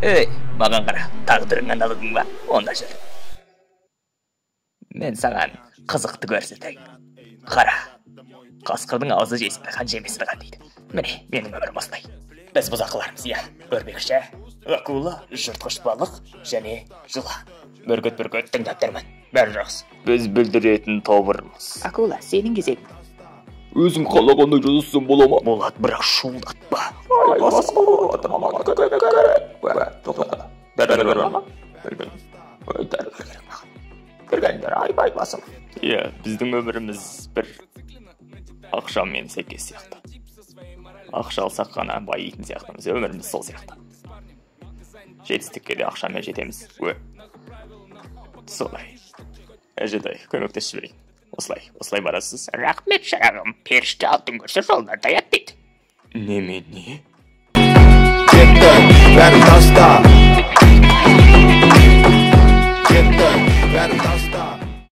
Ey, mаған қара, тағдырыңнан алдың ба? Онда жүр. Мен саған қызықты көрсетейін. Қара, қасқырдың аузы жесін, қан жемесі қан дейді. Міне, менің өмірім осылай. Біз бұзақылармыз, иә. Өрмекші, акула, жыртқыш балық және жылан. Бүркіт тыңдап бәрі жақсы. Біз білдіретін тобырмыз. Акула, сенің кезегің. Өзің қалағандай жазсын бола ма? Болады, бірақ шулатпа. Айбай басым. Иә, біздің өміріміз бір ақшамен сәйкес сияқты. Ақша алсақ қана байитын сияқтымыз, өміріміз сол сияқты. Жетістікке де ақшамен жетеміз. Солай. Әжетай, көмектесіп жіберейін. Осылай барасыз. Рахмет шырағым, періште алтын көрсе жолына таят дейді. Немене?